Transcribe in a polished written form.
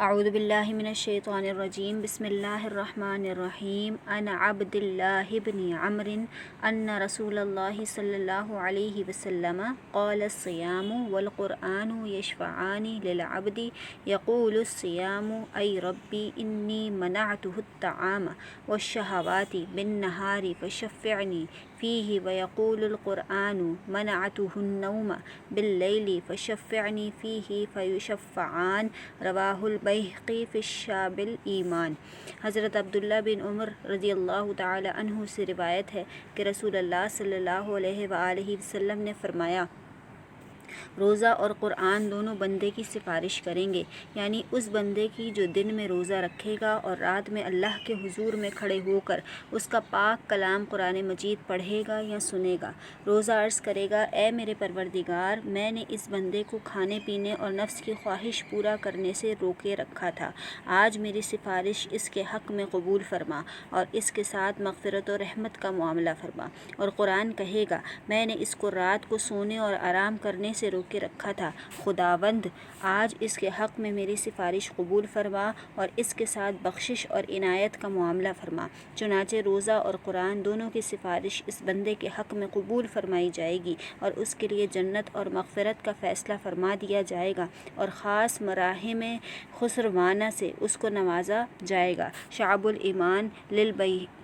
اعوذ باللہ من الشیطان الرجیم بسم اللہ الرحمن الرحیم عن عبد اللہ بن عمرو ان رسول اللہ صلی اللہ علیہ وسلم قال الصیام والقرآن یشفعان للعبد یقول الصیام ای ربی انی منعته الطعام والشہوات بالنہار فشفعنی فیہ ویقول القرآن منعته النوم باللیل فشفعنی فیہ فیشفعان رواہ البیہقی فی شعب الایمان۔ حضرت عبداللہ بن عمر رضی اللہ تعالی عنہ سے روایت ہے کہ رسول اللہ صلی اللہ علیہ وآلہ وسلم نے فرمایا، روزہ اور قرآن دونوں بندے کی سفارش کریں گے، یعنی اس بندے کی جو دن میں روزہ رکھے گا اور رات میں اللہ کے حضور میں کھڑے ہو کر اس کا پاک کلام قرآن مجید پڑھے گا یا سنے گا۔ روزہ عرض کرے گا، اے میرے پروردگار، میں نے اس بندے کو کھانے پینے اور نفس کی خواہش پورا کرنے سے روکے رکھا تھا، آج میری سفارش اس کے حق میں قبول فرما اور اس کے ساتھ مغفرت و رحمت کا معاملہ فرما۔ اور قرآن کہے گا، میں نے اس کو رات کو سونے اور آرام کرنے سے روکے رکھا تھا، خداوند آج اس کے حق میں میری سفارش قبول فرما اور اس کے ساتھ بخشش اور عنایت کا معاملہ فرما۔ چنانچہ روزہ اور قرآن دونوں کی سفارش اس بندے کے حق میں قبول فرمائی جائے گی اور اس کے لیے جنت اور مغفرت کا فیصلہ فرما دیا جائے گا اور خاص مراحم خسروانہ سے اس کو نوازا جائے گا۔ شعب الایمان للبیہقی۔